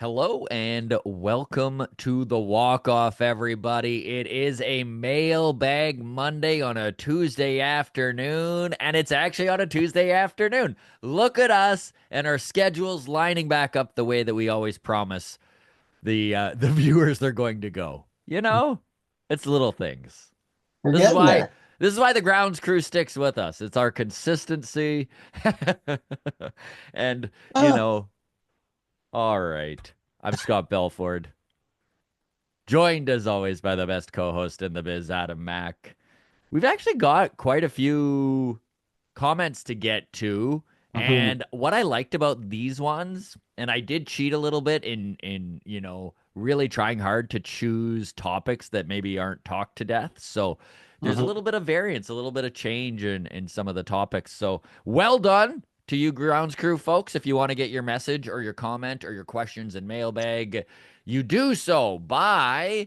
Hello and welcome to the walk-off, everybody. It is a mailbag Monday on a Tuesday afternoon, and it's actually on a Tuesday afternoon. Look at us and our schedules lining back up the way that we always promise the viewers they're going to go. It's little things. We're This is getting why there. this is why the grounds crew sticks with us. It's our consistency. And, you Ah, know, all right. I'm Scott Belford, joined as always by the best co-host in the biz, Adam Mack. We've actually got quite a few comments to get to, mhm. and what I liked about these ones, and I did cheat a little bit in really trying hard to choose topics that maybe aren't talked to death. So there's a little bit of variance, a little bit of change in some of the topics. So well done to you grounds crew folks. If you want to get your message or your comment or your questions in mailbag, you do so by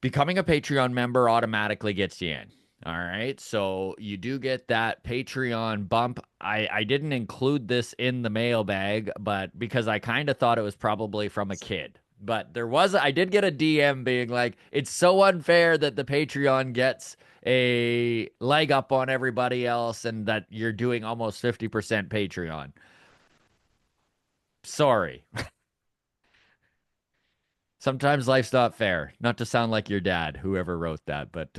becoming a Patreon member automatically gets you in. All right. So you do get that Patreon bump. I didn't include this in the mailbag, but because I kind of thought it was probably from a kid. But I did get a DM being like, it's so unfair that the Patreon gets a leg up on everybody else and that you're doing almost 50% Patreon. Sorry. Sometimes life's not fair. Not to sound like your dad, whoever wrote that, but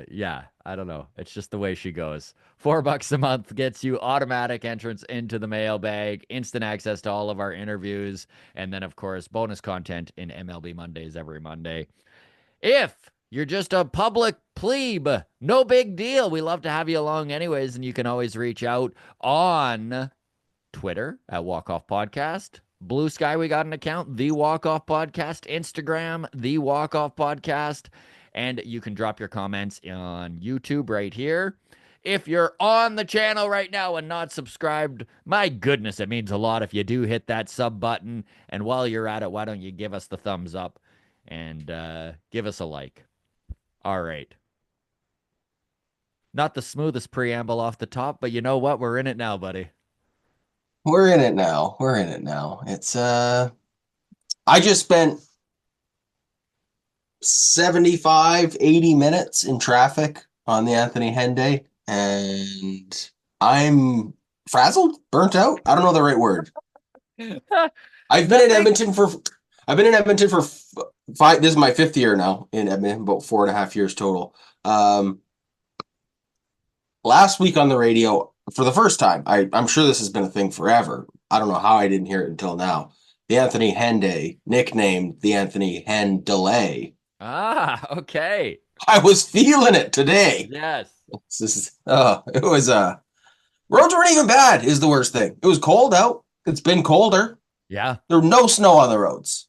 yeah, I don't know. It's just the way she goes. $4 a month gets you automatic entrance into the mailbag, instant access to all of our interviews, and then of course bonus content in MLB Mondays every Monday. If you're just a public plebe, no big deal. We love to have you along anyways, and you can always reach out on Twitter at Walk Off Podcast. Blue Sky, we got an account, The Walk Off Podcast. Instagram, The Walk Off Podcast. And you can drop your comments on YouTube right here. If you're on the channel right now and not subscribed, my goodness, it means a lot if you do hit that sub button. And while you're at it, why don't you give us the thumbs up and give us a like? All right. Not the smoothest preamble off the top, but you know what? We're in it now, buddy. We're in it now. We're in it now. I just spent 75, 80 minutes in traffic on the Anthony Henday, and I'm frazzled, burnt out. I don't know the right word. I've been in Nothing. Edmonton for I've been in Edmonton for five. This is my fifth year now in Edmonton, about 4.5 years total. Um, Last week on the radio, for the first time, I'm sure this has been a thing forever. I don't know how I didn't hear it until now. The Anthony Henday, nicknamed the Anthony Hen Delay. Ah, okay. I was feeling it today. Yes. It was roads weren't even bad, is the worst thing. It was cold out. It's been colder. Yeah. There was no snow on the roads.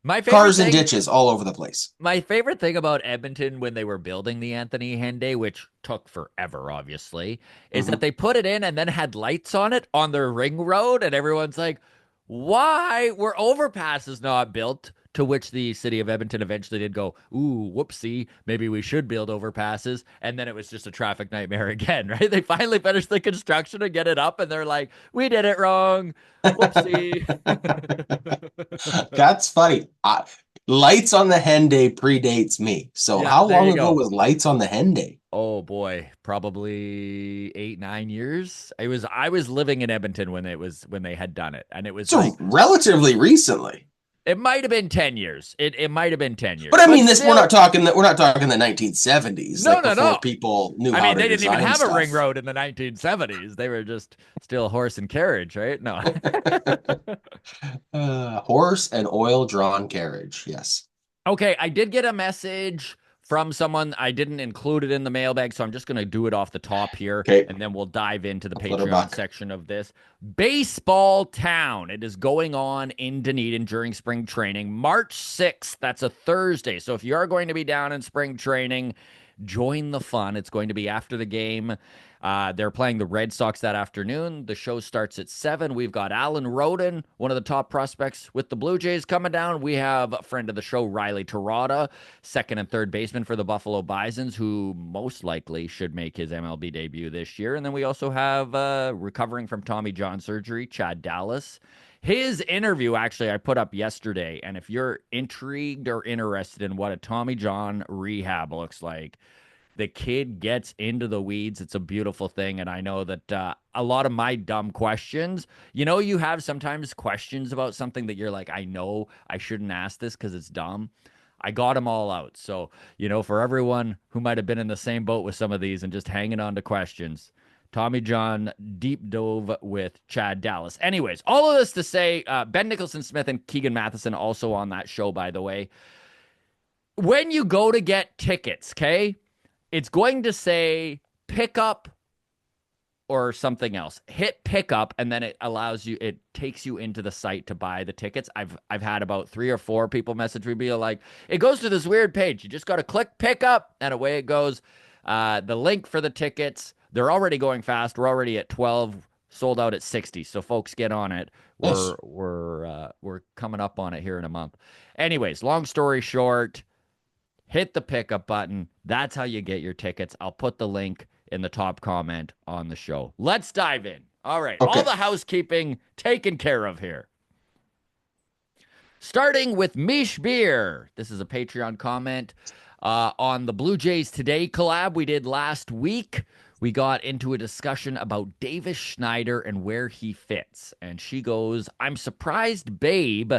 My favorite Cars and thing, ditches all over the place. my favorite thing about Edmonton when they were building the Anthony Henday, which took forever, obviously, is that Hmm. they put it in and then had lights on it on their ring road, and everyone's like, "Why were overpasses not built?" To which the city of Edmonton eventually did go, "Ooh, whoopsie, maybe we should build overpasses." And then it was just a traffic nightmare again, right? They finally finished the construction and get it up, and they're like, "We did it wrong. Whoopsie." That's funny. Lights on the Henday predates me. So Yeah, how there long you ago go. was Lights on the Henday? Oh boy, probably 8, 9 years. I was living in Edmonton when they had done it, and it was So like relatively recently. it might have been 10 years. It might have been 10 years, But I but mean, this still, we're not talking the 1970s, no, like no, before no. people knew I how mean, to they didn't even design have a ring stuff. road in the 1970s. They were just still horse and carriage, right? No. Horse and oil drawn carriage. Yes. Okay, I did get a message from someone. I didn't include it in the mailbag, so I'm just going to do it off the top here, Okay. and then we'll dive into the Patreon Clutterbuck. section of this. Baseball Town. It is going on in Dunedin during spring training, March 6th. That's a Thursday. So if you are going to be down in spring training, join the fun. It's going to be after the game. They're playing the Red Sox that afternoon. The show starts at 7. We've got Alan Roden, one of the top prospects with the Blue Jays, coming down. We have a friend of the show, Riley Terada, second and third baseman for the Buffalo Bisons, who most likely should make his MLB debut this year. And then we also have recovering from Tommy John surgery, Chad Dallas. His interview, actually, I put up yesterday. And if you're intrigued or interested in what a Tommy John rehab looks like, the kid gets into the weeds. It's a beautiful thing. And I know that a lot of my dumb questions, you have sometimes questions about something that you're like, I know I shouldn't ask this because it's dumb. I got them all out. So, for everyone who might have been in the same boat with some of these and just hanging on to questions, Tommy John deep dove with Chad Dallas. Anyways, all of this to say, Ben Nicholson Smith and Keegan Matheson also on that show, by the way. When you go to get tickets, okay, it's going to say pick up or something else. Hit pickup, and then it takes you into the site to buy the tickets. I've had about 3 or 4 people message me, be like, it goes to this weird page. You just got to click pickup, and away it goes. The link for the tickets, they're already going fast. We're already at 12, sold out at 60. So folks, get on it. Yes. We're coming up on it here in a month. Anyways, long story short, hit the pickup button. That's how you get your tickets. I'll put the link in the top comment on the show. Let's dive in. All right. All Okay. the housekeeping taken care of here. Starting with Mish Beer. This is a Patreon comment on the Blue Jays Today collab we did last week. We got into a discussion about Davis Schneider and where he fits. And she goes, I'm surprised Babe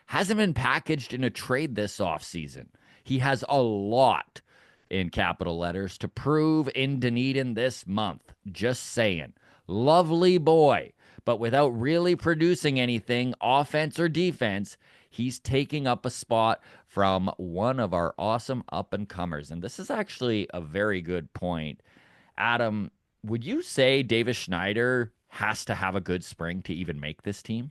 hasn't been packaged in a trade this offseason. He has a lot in capital letters to prove in Dunedin this month. Just saying. Lovely boy. But without really producing anything, offense or defense, he's taking up a spot from one of our awesome up-and-comers. And this is actually a very good point. Adam, would you say Davis Schneider has to have a good spring to even make this team?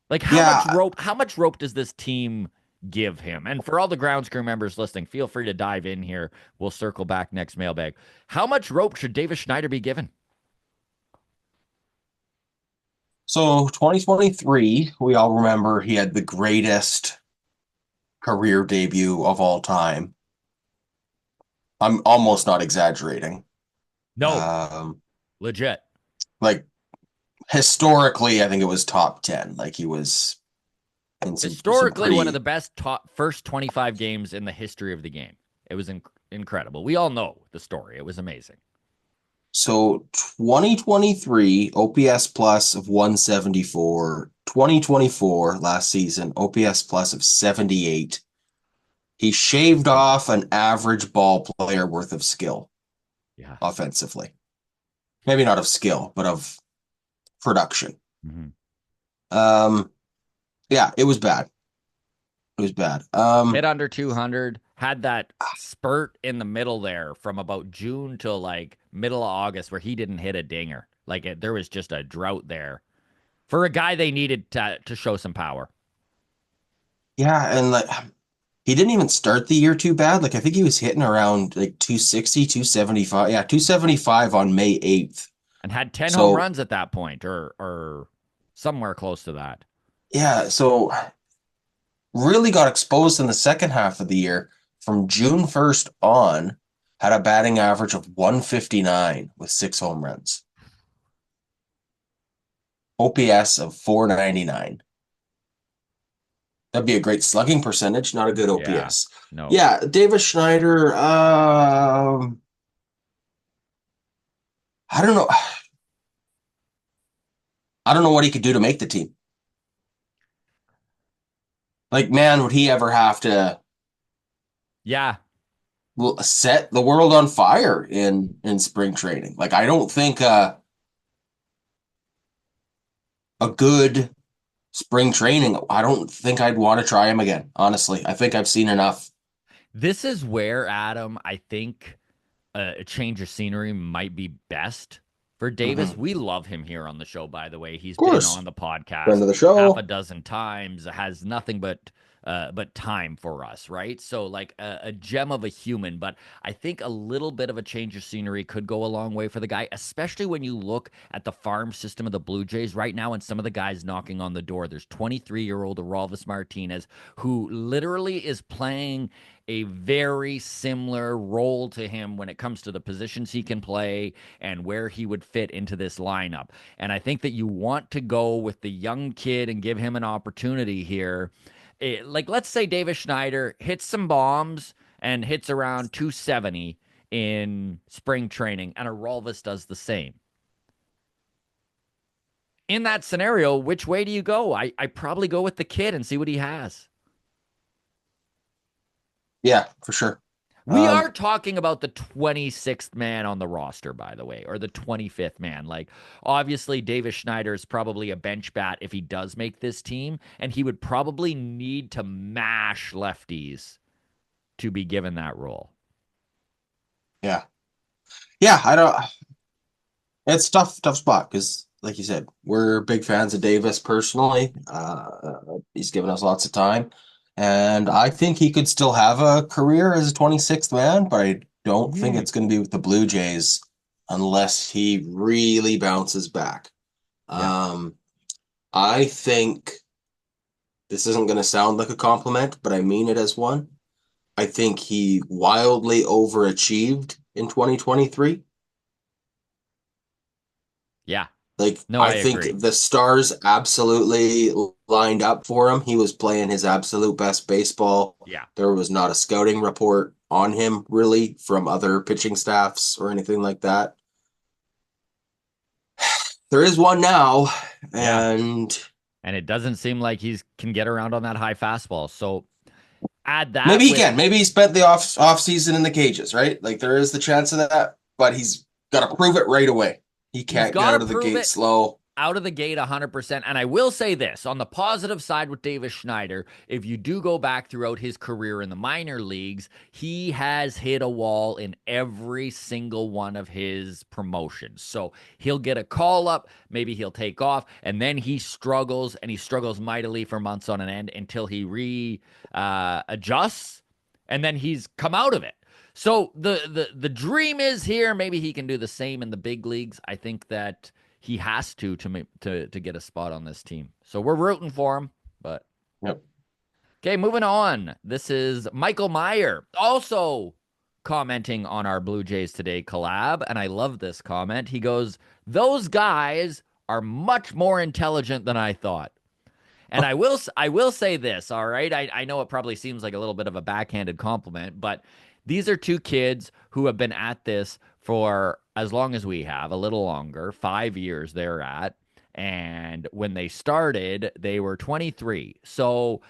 Like Yeah. how much rope does this team give him? And for all the grounds crew members listening, feel free to dive in here. We'll circle back next mailbag. How much rope should Davis Schneider be given? So 2023, we all remember he had the greatest career debut of all time. I'm almost not exaggerating. No, Um, legit. like historically, I think it was top 10. Like he was in some Historically, one of pretty. the best first 25 games in the history of the game. It was incredible. We all know the story. It was amazing. So 2023 OPS plus of 174, 2024 last season OPS plus of 78. He shaved off an average ball player worth of skill Yeah. offensively. Maybe not of skill, but of production. Mm-hmm. Yeah, it was bad. It was bad. Hit under 200, had that spurt in the middle there from about June till like middle of August where he didn't hit a dinger. Like there was just a drought there for a guy they needed to show some power. Yeah, and like he didn't even start the year too bad. Like I think he was hitting around like 260, 275. Yeah, 275 on May 8th. And had 10 home So, runs at that point or somewhere close to that. yeah, so really got exposed in the second half of the year from June 1st on, had a batting average of 159 with 6 home runs. OPS of 499. That'd be a great slugging percentage, not a good Yeah. OPS. No. Yeah, Davis Schneider, I don't know. I don't know what he could do to make the team. Like, man, would he ever have to Yeah. set the world on fire in spring training? Like, I don't think a good spring training, I don't think I'd want to try him again. Honestly, I think I've seen enough. This is where, Adam, I think a change of scenery might be best for Davis. Mhm. We love him here on the show, by the way. He's Of been course, on the friend podcast of the half a show. dozen times, has nothing but but time for us, right? So like a gem of a human, but I think a little bit of a change of scenery could go a long way for the guy, especially when you look at the farm system of the Blue Jays right now and some of the guys knocking on the door. There's 23-year-old Aroldis Martinez, who literally is playing a very similar role to him when it comes to the positions he can play and where he would fit into this lineup. And I think that you want to go with the young kid and give him an opportunity here. Like, let's say Davis Schneider hits some bombs and hits around 270 in spring training, and Aroldis does the same. In that scenario, which way do you go? I probably go with the kid and see what he has. Yeah, for sure. We are talking about the 26th man on the roster, by the way, or the 25th man. Like, obviously, Davis Schneider is probably a bench bat if he does make this team, and he would probably need to mash lefties to be given that role. Yeah. Yeah, I don't. It's tough spot because, like you said, we're big fans of Davis personally. He's given us lots of time, and I think he could still have a career as a 26th man, but I don't think Mm. it's going to be with the Blue Jays unless he really bounces back. Yeah. Um, I think this isn't going to sound like a compliment, but I mean it as one. I think he wildly overachieved in 2023. Yeah. Like, No, I I think agree. the stars absolutely lined up for him. He was playing his absolute best baseball. Yeah. There was not a scouting report on him, really, from other pitching staffs or anything like that. There is one now, Yeah. and And it doesn't seem like he's can get around on that high fastball. So add maybe that he with can. Maybe he spent the off season in the cages, right? Like, there is the chance of that, but he's got to prove it right away. He he's can't get got to out of the prove gate it slow. out of the gate 100%. And I will say this on the positive side with Davis Schneider, if you do go back throughout his career in the minor leagues, he has hit a wall in every single one of his promotions. So he'll get a call up, maybe he'll take off, and then he struggles and he struggles mightily for months on an end until he adjusts and then he's come out of it. So the dream is here. Maybe he can do the same in the big leagues. I think that he has to get a spot on this team. So we're rooting for him. But Yep. okay, moving on. This is Michael Meyer also commenting on our Blue Jays Today collab, and I love this comment. He goes, "Those guys are much more intelligent than I thought." And I will say this, all right? I know it probably seems like a little bit of a backhanded compliment, but these are two kids who have been at this for as long as we have, a little longer, 5 years they're at. And when they started, they were 23. So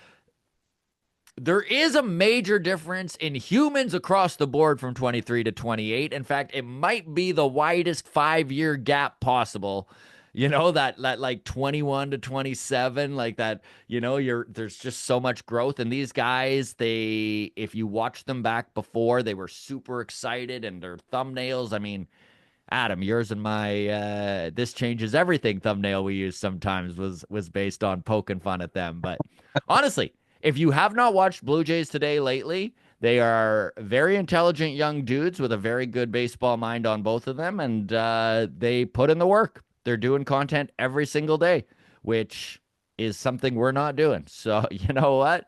there is a major difference in humans across the board from 23 to 28. In fact, it might be the widest 5 year gap possible. That like 21 to 27, like that, there's just so much growth. And these guys, if you watch them back before, they were super excited and their thumbnails. I mean, Adam, yours and my this changes everything thumbnail we use sometimes was based on poking fun at them. But honestly, if you have not watched Blue Jays Today lately, they are very intelligent young dudes with a very good baseball mind on both of them, and they put in the work. They're doing content every single day, which is something we're not doing. So you know what?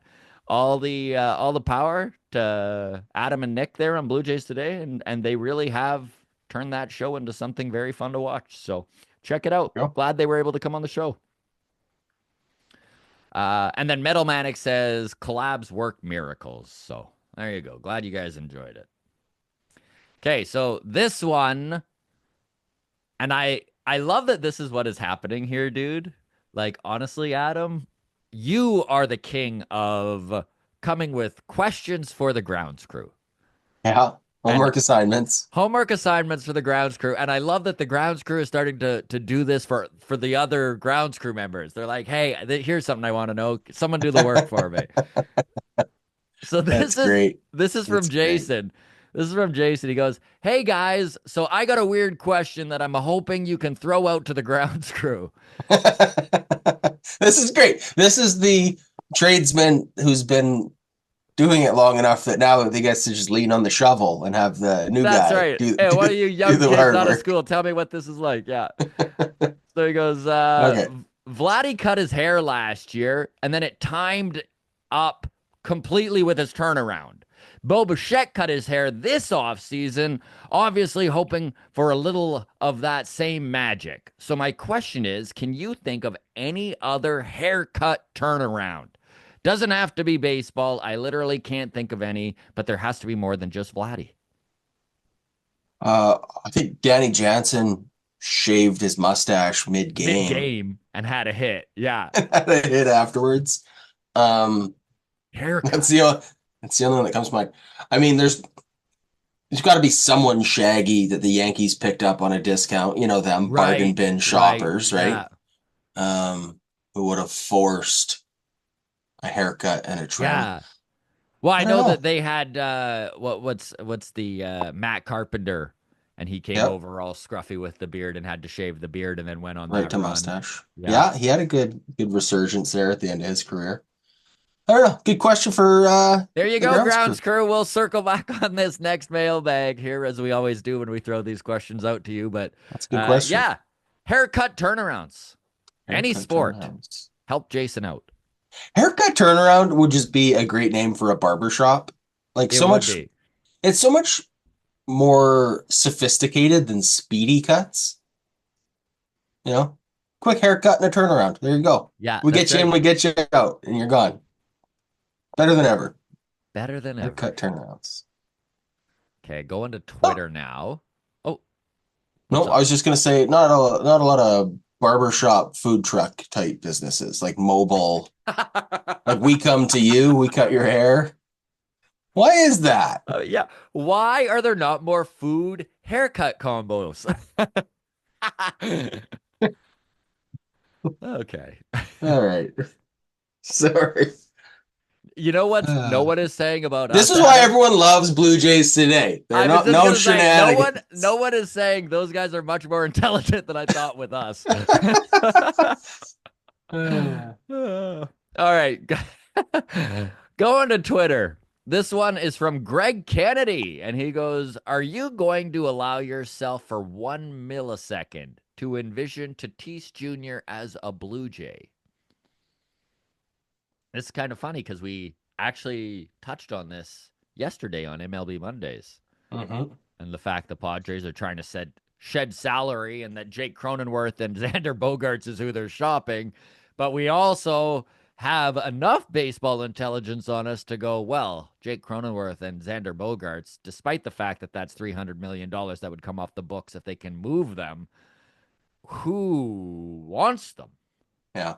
All the power to Adam and Nick there on Blue Jays Today, and they really have turned that show into something very fun to watch. So check it out. Yep. Glad they were able to come on the show. And then Metal Manic says collabs work miracles. So there you go. Glad you guys enjoyed it. Okay, so this one, and I love that this is what is happening here, dude. Like honestly, Adam, you are the king of coming with questions for the grounds crew. Yeah. And Homework assignments. homework assignments for the grounds crew, and I love that the grounds crew is starting to do this for the other grounds crew members. They're like, "Hey, here's something I want to know. Someone do the work for me." So That's this is great. this is from That's great. Jason. This is from Jason. He goes, "Hey guys, so I got a weird question that I'm hoping you can throw out to the grounds crew." This is great. This is the tradesman who's been doing it long enough that now he gets to just lean on the shovel and have the new That's guy right. do Hey, one do, of you do young the kids hard out of work. school, tell me what this is like. Yeah. So he goes, Okay. Vladdy cut his hair last year, and then it timed up completely with his turnaround. Bo Bichette cut his hair this offseason, obviously hoping for a little of that same magic. So my question is, can you think of any other haircut turnaround? Doesn't have to be baseball. I literally can't think of any, but there has to be more than just Vladdy. I think Danny Jansen shaved his mustache Mid mid-game game and had a hit. Yeah. and had a hit afterwards. Um, that's Haircut. the o- that's the only one that comes to mind. I mean, there's got to be someone shaggy that the Yankees picked up on a discount. You know them bargain Right. bin Right. shoppers, right? Yeah. Um, who would have forced a haircut and a trim. Yeah. Well, I I don't know know. that they had what's the Matt Carpenter, and he came Yep, over all scruffy with the beard and had to shave the beard and then went on right that to run. mustache. Yeah. Yeah, he had a good resurgence there at the end of his career. I don't know. Good question for There you the go, grounds grounds crew. crew. We'll circle back on this next mailbag here, as we always do when we throw these questions out to you. But That's a good question. yeah, haircut turnarounds, any Haircut sport, turnarounds. help Jason out. Haircut turnaround would just be a great name for a barber shop. Like It so would much, be. it's so much more sophisticated than speedy cuts. You know, quick haircut and a turnaround. There you go. Yeah, We that's get you in, right. we get you out, and you're gone. Better than ever. Better than ever. Haircut turnarounds. Okay, going to Oh, Twitter now. Oh, what's no, I up? was just gonna say not a lot of barbershop food truck type businesses like mobile. Like we come to you, we cut your hair. Why is that? Yeah. Why are there not more food haircut combos? Okay. All right. Sorry. You know what no Uh, one is saying about this us, is why Adam? everyone loves Blue Jays today. They're I was not just no gonna say no shenanigans. one is saying those guys are much more intelligent than I thought with us. Uh, All right. Going to Twitter. This one is from Greg Kennedy, and he goes, are you going to allow yourself for 1 millisecond to envision Tatis Jr. as a Blue Jay? It's kind of funny because we actually touched on this yesterday on MLB Mondays, mhm. and the fact the Padres are trying to shed salary and that Jake Cronenworth and Xander Bogaerts is who they're shopping. But we also have enough baseball intelligence on us to go, well, Jake Cronenworth and Xander Bogaerts, despite the fact that that's $300 million that would come off the books if they can move them, who wants them? Yeah.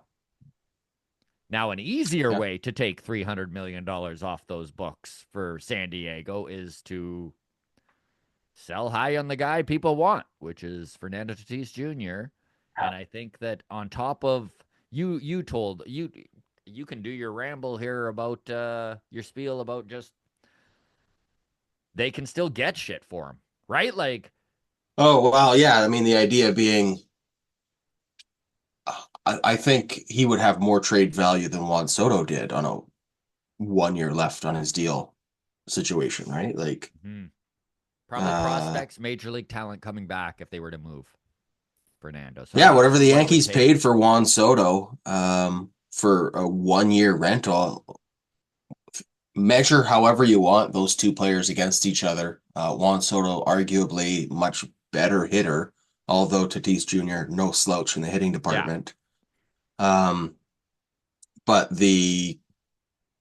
Now, an easier Yeah. way to take $300 million off those books for San Diego is to sell high on the guy people want, which is Fernando Tatis Jr. And I think that on top of you can do your ramble here about your spiel about just they can still get shit for him, right? Like, Oh, wow. Yeah. I mean, the idea being, I think he would have more trade value than Juan Soto did on a 1 year left on his deal situation, right? Like, hmm, probably uh, prospects, major league talent coming back if they were to move Fernando. So I yeah, think whatever that's the what it would Yankees take. paid for Juan Soto, for a 1 year rental, measure however you want those two players against each other. Juan Soto, arguably much better hitter, although Tatis Jr. no slouch in the hitting Yeah. department. Um, but the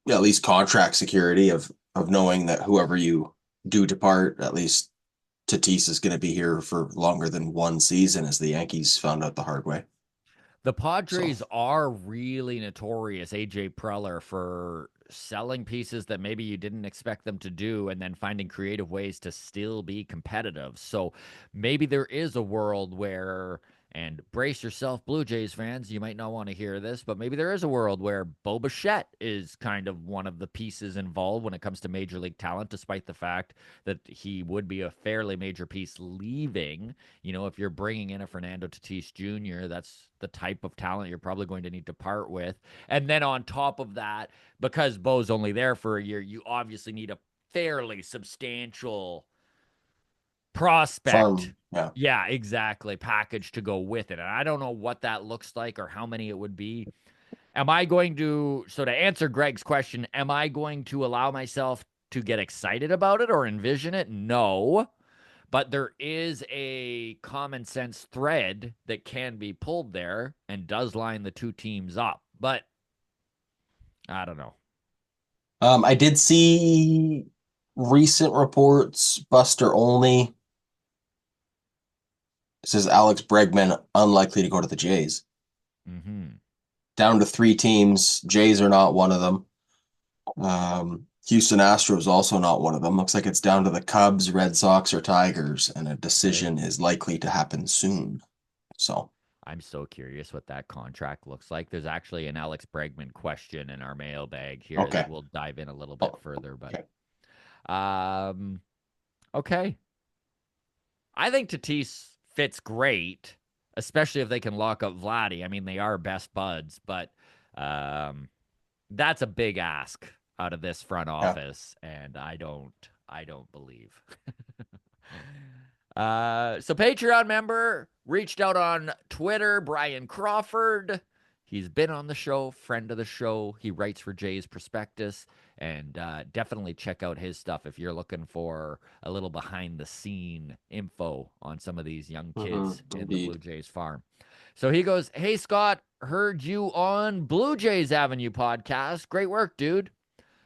at least contract security of knowing that whoever you do depart, at least Tatis is going to be here for longer than one season, as the Yankees found out the hard way. The So Padres are really notorious, AJ Preller, for selling pieces that maybe you didn't expect them to do and then finding creative ways to still be competitive. So maybe there is a world where And brace yourself, Blue Jays fans. You might not want to hear this, but maybe there is a world where Bo Bichette is kind of one of the pieces involved when it comes to major league talent, despite the fact that he would be a fairly major piece leaving. You know, if you're bringing in a Fernando Tatis Jr., that's the type of talent you're probably going to need to part with. And then on top of that, because Bo's only there for a year, you obviously need a fairly substantial prospect. Farm. Yeah. Yeah, exactly. Package to go with it. And I don't know what that looks like or how many it would be. Am I going to, so to answer Greg's question, am I going to allow myself to get excited about it or envision it? No. But there is a common sense thread that can be pulled there and does line the two teams up. But I don't know. I did see recent reports, Buster Olney says Alex Bregman unlikely to go to the Jays. Mm-hmm. Down to three teams. Jays are not one of them. Houston Astros also not one of them. Looks like it's down to the Cubs, Red Sox, or Tigers, and a Okay. decision is likely to happen soon. So, I'm so curious what that contract looks like. There's actually an Alex Bregman question in our mailbag here that okay. we'll dive in a little bit Oh, further. But okay. um, okay, I think Tatis fits great, especially if they can lock up Vladdy. I mean, they are best buds, but um, that's a big ask out of this front Yeah. office, and I don't believe. So Patreon member reached out on Twitter, Brian Crawford. He's been on the show, friend of the show. He writes for Jay's Prospectus, and definitely check out his stuff if you're looking for a little behind the scene info on some of these young kids in the Blue Indeed. Jays farm. So he goes, "Hey Scott, heard you on Blue Jays Avenue podcast. Great work, dude.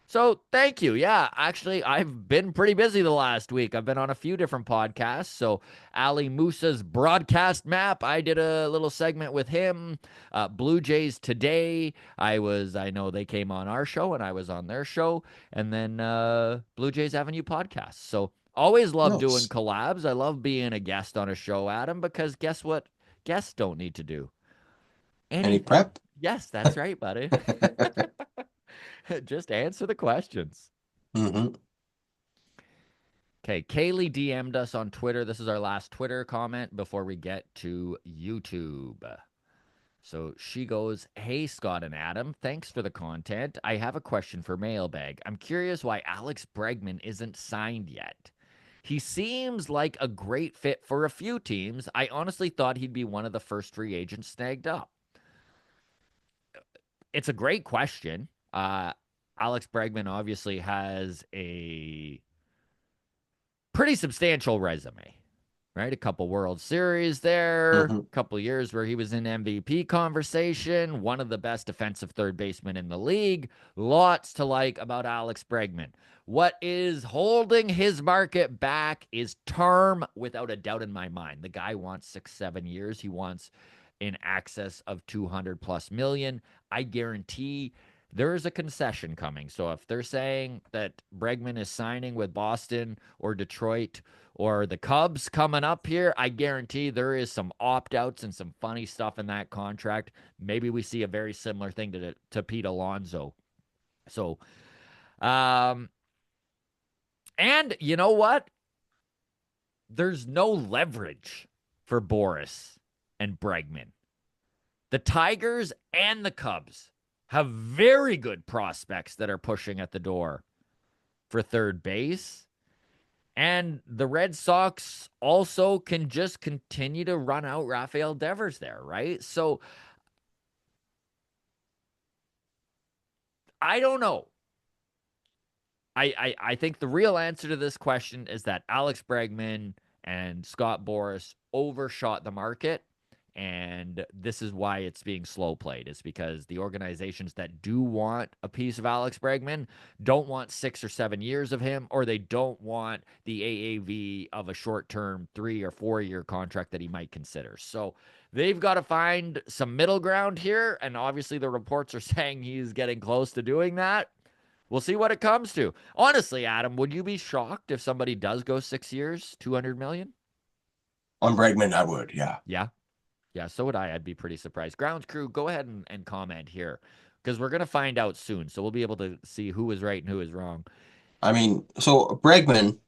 So thank you. Yeah, actually, I've been pretty busy the last week. I've been on a few different podcasts. So Ali Musa's broadcast map, I did a little segment with him. Blue Jays today, I know they came on our show and I was on their show, and then Blue Jays Avenue podcast. So always love doing Nice. collabs. I love being a guest on a show, Adam, because guess what? Guests don't need to do Any anything. prep? Yes, that's right, buddy. Just answer the questions. hmm Okay, Kaylee DM'd us on Twitter. This is our last Twitter comment before we get to YouTube. So she goes, "Hey, Scott and Adam, thanks for the content. I have a question for Mailbag. I'm curious why Alex Bregman isn't signed yet. He seems like a great fit for a few teams. I honestly thought he'd be one of the first free agents snagged up." It's a great question. Alex Bregman obviously has a pretty substantial resume, right? A couple World Series there, hmm a couple years where he was in MVP conversation, one of the best defensive third basemen in the league. Lots to like about Alex Bregman. What is holding his market back is term, without a doubt in my mind. The guy wants 6, 7 years. He wants in excess of 200 plus million. I guarantee there is a concession coming. So if they're saying that Bregman is signing with Boston or Detroit or the Cubs coming up here, I guarantee there is some opt outs and some funny stuff in that contract. Maybe we see a very similar thing to Pete Alonso. So, um, and you know what? There's no leverage for Boris and Bregman. The Tigers and the Cubs have very good prospects that are pushing at the door for third base. And the Red Sox also can just continue to run out Rafael Devers there, right? So I don't know. I think the real answer to this question is that Alex Bregman and Scott Boras overshot the market. And this is why it's being slow played. It's because the organizations that do want a piece of Alex Bregman don't want 6 or 7 years of him, or they don't want the AAV of a short term 3 or 4 year contract that he might consider. So they've got to find some middle ground here. And obviously, the reports are saying he's getting close to doing that. We'll see what it comes to. Honestly, Adam, would you be shocked if somebody does go 6 years, 200 million? On Bregman, I would. Yeah. Yeah. Yeah, so would I. I'd be pretty surprised. Grounds crew, go ahead and comment here because we're going to find out soon. So we'll be able to see who was right and who was wrong. I mean, so Bregman,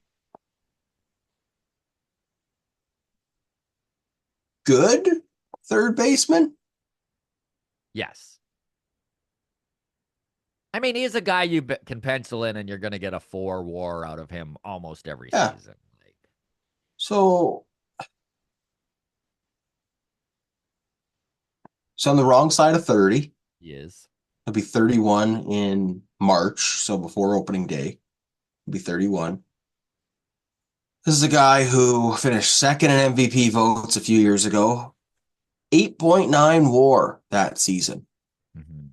good third baseman? Yes. I mean, he's a guy you can pencil in and you're going to get a 4 WAR out of him almost every Yeah. season. Like, So he's on the wrong side of 30. he is. He'll be 31 in March, so before opening day. He'll be 31. This is a guy who finished second in MVP votes a few years ago. 8.9 WAR that season. Mhm.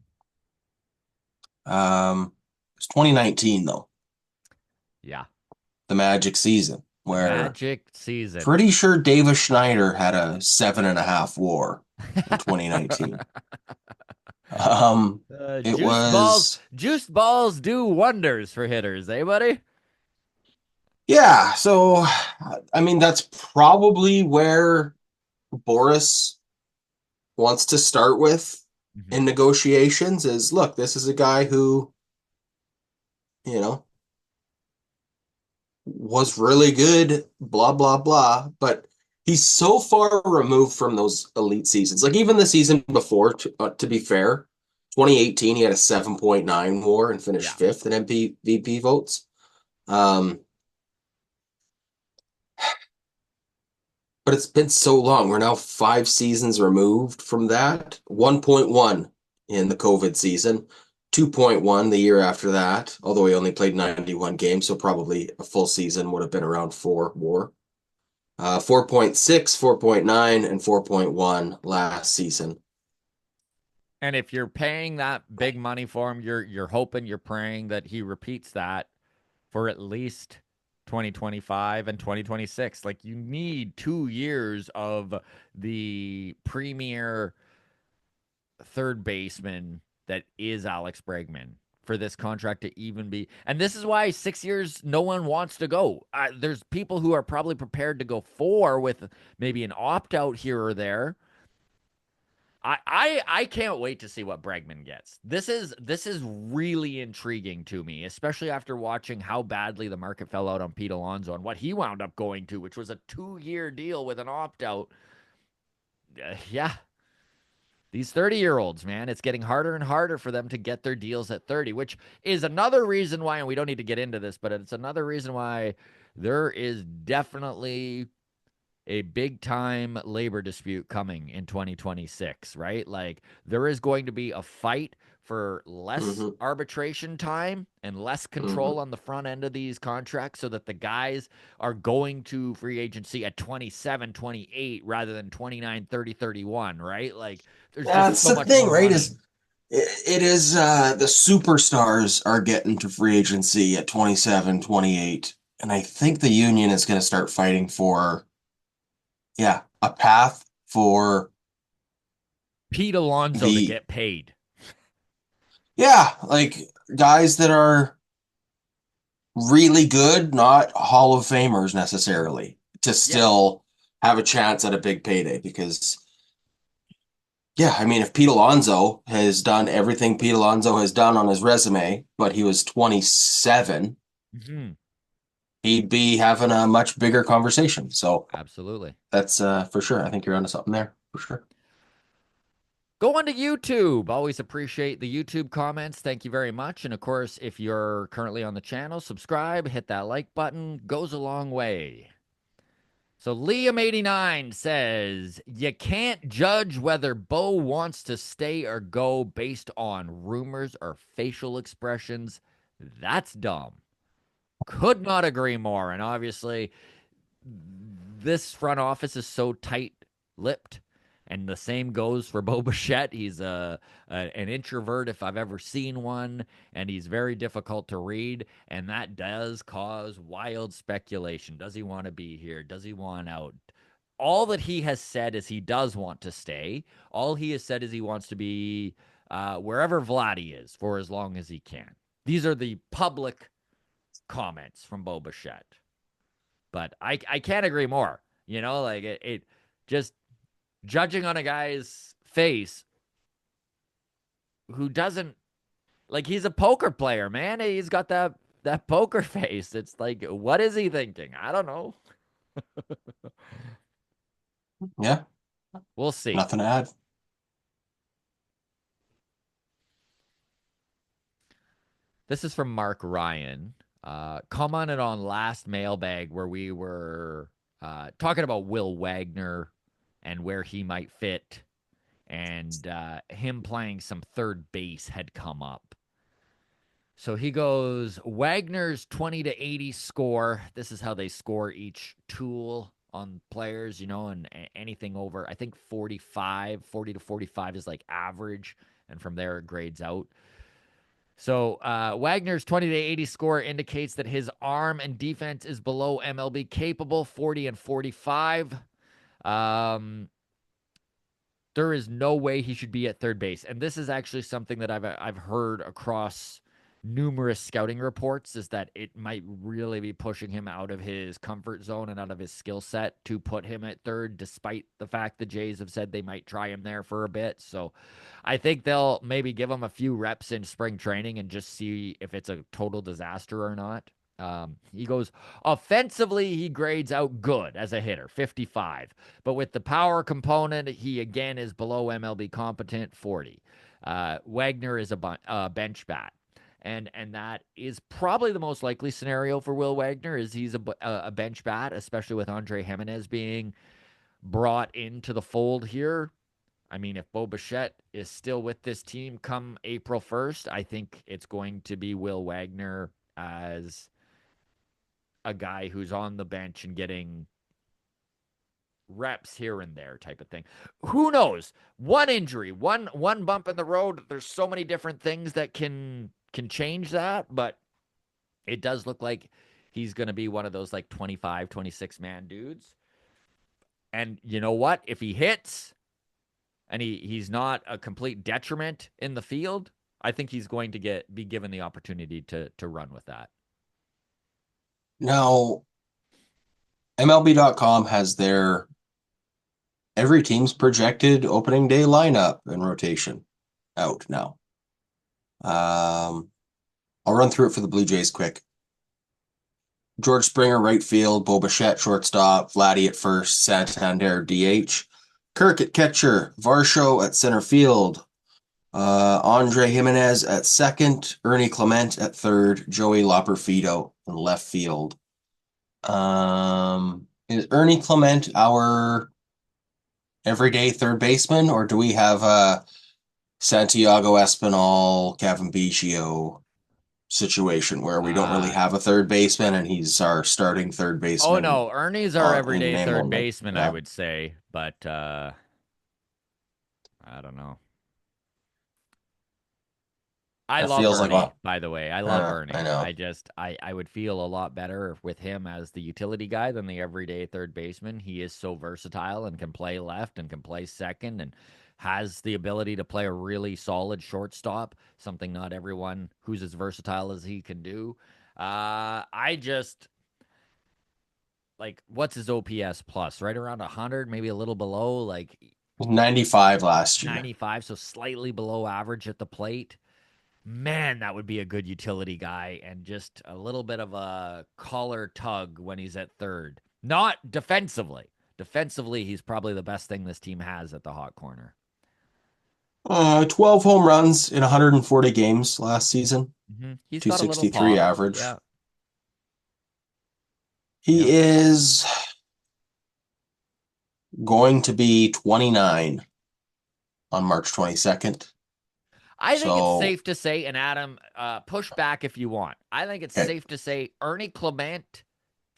It's 2019 though, Yeah. the Magic season, The where Magic season. pretty sure Davis Schneider had a 7.5 WAR in 2019. Um, it was Juice balls do wonders for hitters, eh, buddy? yeah. So I mean, that's probably where Boris wants to start with Mhm. in negotiations. Is look, this is a guy who you know was really good, blah, blah, blah. But he's so far removed from those elite seasons. Like even the season before, to be fair, 2018, he had a 7.9 WAR and finished Yeah. fifth in MVP votes. Um, but it's been so long. We're now 5 seasons removed from that. 1.1 in the COVID season, 2.1 the year after that, although he only played 91 games, so probably a full season would have been around 4 WAR. 4.6, 4.9, and 4.1 last season. And if you're paying that big money for him, you're hoping, you're praying that he repeats that for at least 2025 and 2026. Like you need 2 years of the premier third baseman that is Alex Bregman for this contract to even be. And this is why 6 years no one wants to go. There's people who are probably prepared to go 4 with maybe an opt out here or there. I can't wait to see what Bregman gets. This is really intriguing to me, especially after watching how badly the market fell out on Pete Alonso and what he wound up going to, which was a 2 year deal with an opt out. Yeah, these 30-year-olds, man, it's getting harder and harder for them to get their deals at 30, which is another reason why, and we don't need to get into this, but it's another reason why there is definitely a big time labor dispute coming in 2026, right? Like there is going to be a fight for less Mm-hmm, arbitration time and less mm-hmm. control on the front end of these contracts so that the guys are going to free agency at 27, 28 rather than 29, 30, 31, right? Like there's just That's so the much thing, more right? money. It is the superstars are getting to free agency at 27, 28. And I think the union is going to start fighting for, yeah, a path for Pete Alonso to the, get paid. yeah, like guys that are really good, not Hall of Famers necessarily, to Yeah. still have a chance at a big payday. Because, yeah, I mean, if Pete Alonso has done everything Pete Alonso has done on his resume, but he was 27, Mhm. he'd be having a much bigger conversation. So Absolutely. that's for sure. I think you're onto something there for sure. Go on to YouTube. Always appreciate the YouTube comments. Thank you very much. And of course, if you're currently on the channel, subscribe, hit that like button. Goes a long way. So Liam89 says, you can't judge whether Bo wants to stay or go based on rumors or facial expressions. That's dumb. Could not agree more. And obviously, this front office is so tight-lipped, and the same goes for Bo Bichette. He's an introvert if I've ever seen one, and he's very difficult to read, and that does cause wild speculation. Does he want to be here? Does he want out? All that he has said is he does want to stay. All he has said is he wants to be wherever Vladdy is for as long as he can. These are the public comments from Bo Bichette. But I can't agree more. You know, like it just judging on a guy's face who doesn't like he's a poker player, man. He's got that poker face. It's like, what is he thinking? I don't know. Yeah, We'll see. nothing to add. This is from Mark Ryan. Commented on last mailbag where we were talking about Will Wagner and where he might fit, and him playing some third base had come up. So he goes Wagner's 20 to 80 score. This is how they score each tool on players, and anything over, I think 40 to 45 is like average. And from there, it grades out. So Wagner's 20 to 80 score indicates that his arm and defense is below MLB capable, 40 and 45. Um, there is no way he should be at third base. And this is actually something that I've heard across numerous scouting reports, is that it might really be pushing him out of his comfort zone and out of his skill set to put him at third, despite the fact the Jays have said they might try him there for a bit. So I think they'll maybe give him a few reps in spring training and just see if it's a total disaster or not. He goes, offensively, he grades out good as a hitter, 55. But with the power component, he again is below MLB competent, 40. Wagner is a bench bat. And that is probably the most likely scenario for Will Wagner, is he's a bench bat, especially with Andre Jimenez being brought into the fold here. I mean, if Bo Bichette is still with this team come April 1st, I think it's going to be Will Wagner as a guy who's on the bench and getting reps here and there type of thing. Who knows? One injury, one bump in the road, there's so many different things that can change that, but it does look like he's going to be one of those like 25, 26 man dudes. And you know what? If he hits and he's not a complete detriment in the field, I think he's going to be given the opportunity to run with that. Now, MLB.com has their every team's projected opening day lineup and rotation out now. I'll run through it for the Blue Jays quick. George Springer, right field. Bo Bichette, shortstop. Vladdy at first. Santander, DH. Kirk at catcher. Varsho at center field. Andre Jimenez at second. Ernie Clement at third. Joey Loperfido in left field. Is Ernie Clement our everyday third baseman, or do we have Santiago Espinal, Kevin Biggio situation where we don't really Uh, have a third baseman and he's our starting third oh baseman no, Ernie's our in everyday name third only? baseman, I Yeah, would say, but I don't know. I it love feels like Ernie, by the way. I love I Ernie. know. I would feel a lot better with him as the utility guy than the everyday third baseman. He is so versatile and can play left and can play second and has the ability to play a really solid shortstop, something not everyone who's as versatile as he can do. I just like, what's his OPS plus? Right around 100, maybe a little below, like 95 last year. 95, so slightly below average at the plate. Man, that would be a good utility guy and just a little bit of a collar tug when he's at third. Not defensively. Defensively, he's probably the best thing this team has at the hot corner. 12 home runs in 140 games last season, He's got a little 263 pop. average. Yeah. He Yep. is going to be 29 on March 22nd. I think it's So, safe to say, and Adam, push back if you want. I think it's okay. safe to say Ernie Clement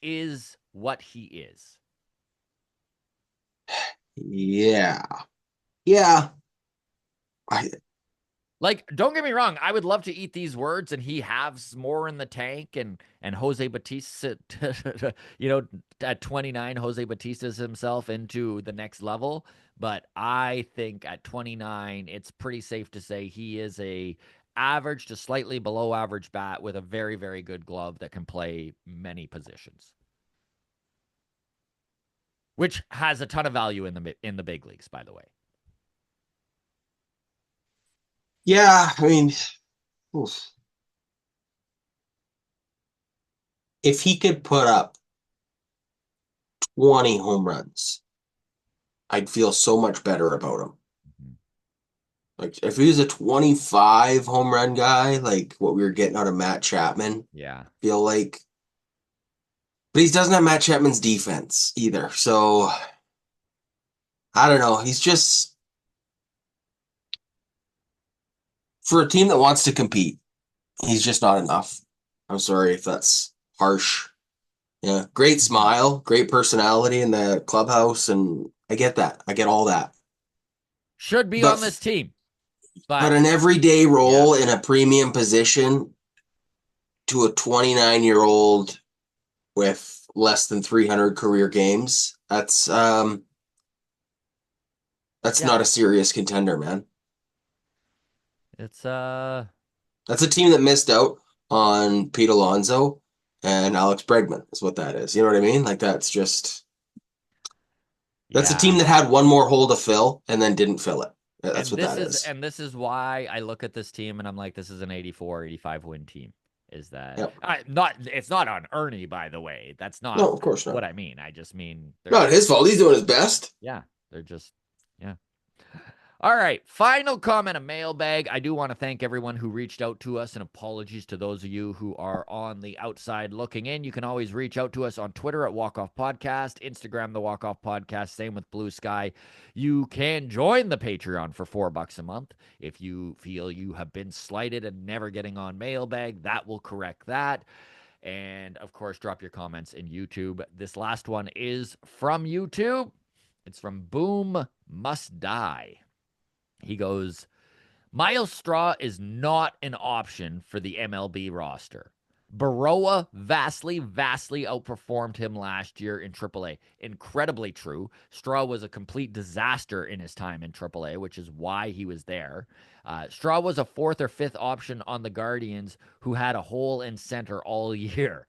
is what he is. Yeah. Yeah. I, Like, don't get me wrong, I would love to eat these words and he has more in the tank, and Jose Batista, at 29, Jose Batista's himself into the next level. But I think at 29, it's pretty safe to say he is a average to slightly below average bat with a very, very good glove that can play many positions. which has a ton of value in the big leagues, by the way. Yeah, I mean, oof. If he could put up 20 home runs, I'd feel so much better about him. Mm-hmm. Like if he was a 25 home run guy, like what we were getting out of Matt Chapman, Yeah. feel like, but he doesn't have Matt Chapman's defense either. So I don't know. He's just for a team that wants to compete, he's just not enough. I'm sorry if that's harsh. Yeah, great Mm-hmm. smile, great personality in the clubhouse, and I get that. I get all that. Should be on But this team, but but an everyday yeah. role in a premium position to a 29-year-old with less than 300 career games, that's Yeah. not a serious contender, man. It's That's a team that missed out on Pete Alonso and Alex Bregman is what that is. You know what I mean? Like that's a team yeah. that had one more hole to fill and then didn't fill it. That's And what this that is is. and this is why I look at this team and I'm like, this is an 84, 85 win team. Is that Yep. not it's not on Ernie, by the way. That's not No, of course what not. I mean. I just mean Not his fault. He's doing his best. yeah, they're just yeah. All right, final comment, a mailbag. I do want to thank everyone who reached out to us, and apologies to those of you who are on the outside looking in. You can always reach out to us on Twitter at Walk Off Podcast, Instagram, the Walk Off Podcast, same with Blue Sky. You can join the Patreon for $4 a month. If you feel you have been slighted and never getting on mailbag, that will correct that. And of course, drop your comments in YouTube. This last one is from YouTube. It's from Boom Must Die. He goes, Miles Straw is not an option for the MLB roster. Baroa vastly outperformed him last year in AAA. Incredibly true. Straw was a complete disaster in his time in AAA, which is why he was there. Straw was a fourth or fifth option on the Guardians, who had a hole in center all year.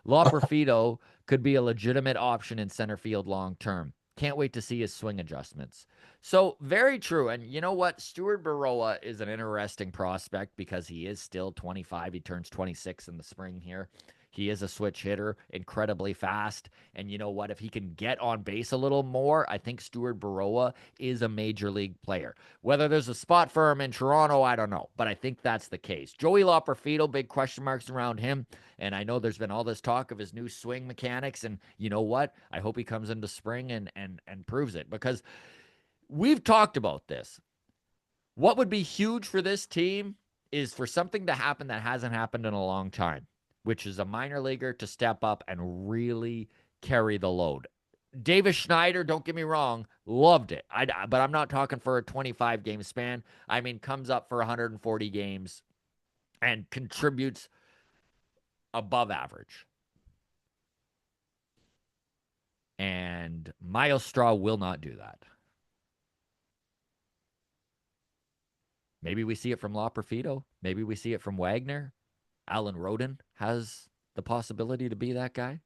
Loperfido could be a legitimate option in center field long term. Can't wait to see his swing adjustments. So, very true. And you know what? Stuart Baroa is an interesting prospect because he is still 25. He turns 26 in the spring here. He is a switch hitter, incredibly fast. And you know what? If he can get on base a little more, I think Stuart Baroa is a major league player. Whether there's a spot for him in Toronto, I don't know. But I think that's the case. Joey Loperfido, big question marks around him. And I know there's been all this talk of his new swing mechanics. And you know what? I hope he comes into spring and proves it, because we've talked about this. What would be huge for this team is for something to happen that hasn't happened in a long time, which is a minor leaguer to step up and really carry the load. Davis Schneider, don't get me wrong, loved it. But I'm not talking for a 25 game span. I mean, comes up for 140 games and contributes above average. And Miles Straw will not do that. Maybe we see it from Loperfido. Maybe we see it from Wagner. Alan Roden has the possibility to be that guy.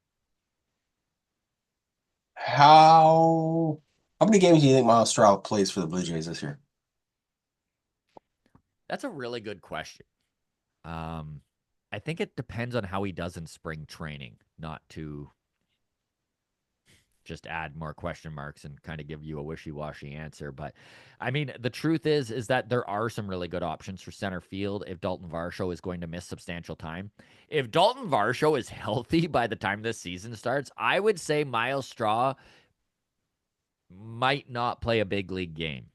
How many games do you think Miles Straw plays for the Blue Jays this year? That's a really good question. Um, I think it depends on how he does in spring training, not to just add more question marks and kind of give you a wishy-washy answer. But I mean, the truth is that there are some really good options for center field if Dalton Varsho is going to miss substantial time. If Dalton Varsho is healthy by the time this season starts, I would say Miles Straw might not play a big league game.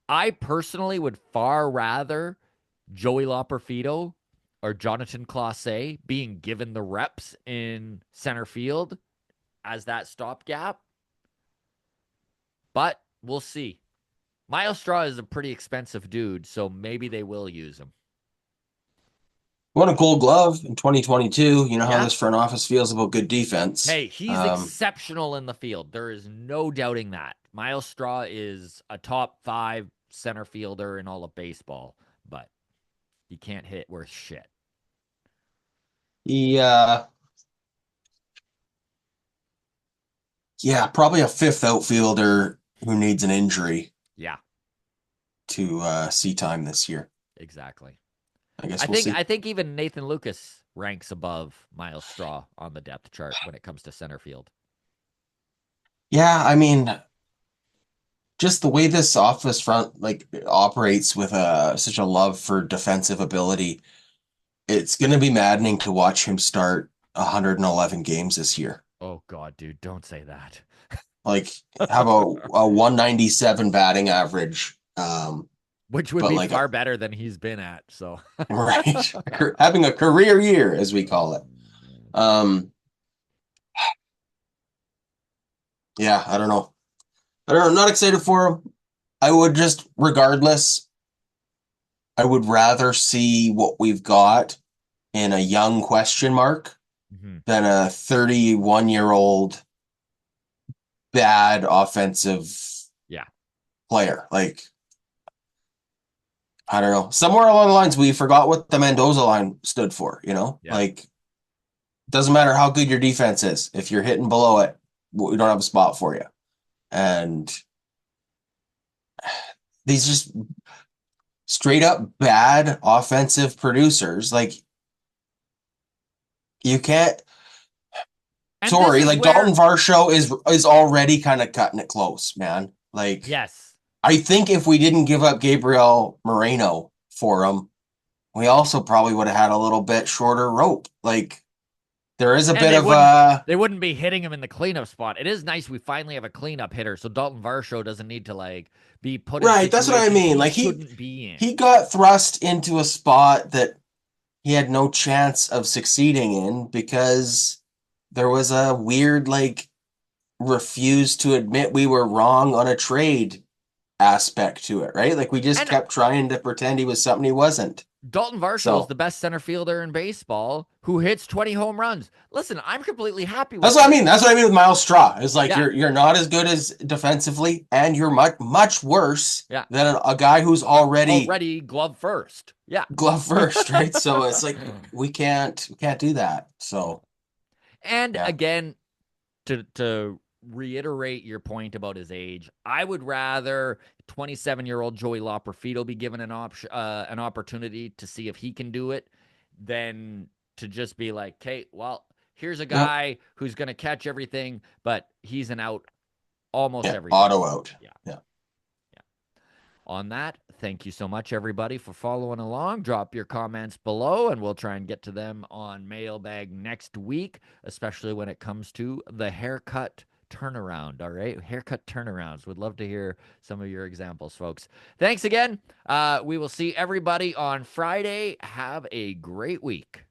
I personally would far rather Joey Loperfido or Jonathan Clase being given the reps in center field as that stopgap, but we'll see. Miles Straw is a pretty expensive dude, so maybe they will use him. Won a Gold Glove in 2022. You know how Yeah. this front office feels about good defense. Hey, he's exceptional in the field. There is no doubting that. Miles Straw is a top 5 center fielder in all of baseball, but he can't hit worth shit. He Yeah, probably a fifth outfielder who needs an injury Yeah, to see time this year. exactly. I guess I we'll think see. I think even Nathan Lucas ranks above Miles Straw on the depth chart when it comes to center field. Yeah, I mean, just the way this office front like operates with such a love for defensive ability, it's going to be maddening to watch him start 111 games this year. Oh God, dude, don't say that. Like, how about a 197 batting average? Which would But be like, far better than he's been at. So, right, having a career year, as we call it. Um, yeah, I don't know. I don't know. I'm not excited for him. I would just, regardless, I would rather see what we've got in a young question mark mhm. than a 31-year-old bad offensive Yeah, player. Like, I don't know. Somewhere along the lines, we forgot what the Mendoza line stood for, you know? yeah. Like, doesn't matter how good your defense is. If you're hitting below it, we don't have a spot for you. And these just straight up bad offensive producers, like, you can't. And this Sorry, is like where, Dalton Varsho is already kind of cutting it close, man. Like, yes. I think if we didn't give up Gabriel Moreno for him, we also probably would have had a little bit shorter rope. Like, there is a And bit they of wouldn't they wouldn't be hitting him in the cleanup spot. It is nice we finally have a cleanup hitter, so Dalton Varsho doesn't need to like be put in right. That's what I situations mean. he Like shouldn't be in. he got thrust into a spot that he had no chance of succeeding in because there was a weird like refuse to admit we were wrong on a trade aspect to it, right? Like we just And kept trying to pretend he was something he wasn't. Dalton Varsho is So the best center fielder in baseball who hits 20 home runs. Listen, I'm completely happy that's with what I this. mean. That's what I mean with Miles Straw. It's like Yeah, you're not as good as defensively, and you're much worse yeah. than a guy who's already Already glove first. Yeah. glove first, right? So it's like we can't do that. So And yeah, again, to reiterate your point about his age, I would rather 27-year-old Joey Loperfido be given an opportunity to see if he can do it than to just be like, okay, well, here's a yep, guy who's going to catch everything, but he's an out almost yeah, every time. auto out. Yeah. Yeah. Yeah. On that, thank you so much, everybody, for following along. Drop your comments below, and we'll try and get to them on Mailbag next week, especially when it comes to the haircut turnaround. All right, haircut turnarounds. Would love to hear some of your examples, folks. Thanks again. We will see everybody on Friday. Have a great week.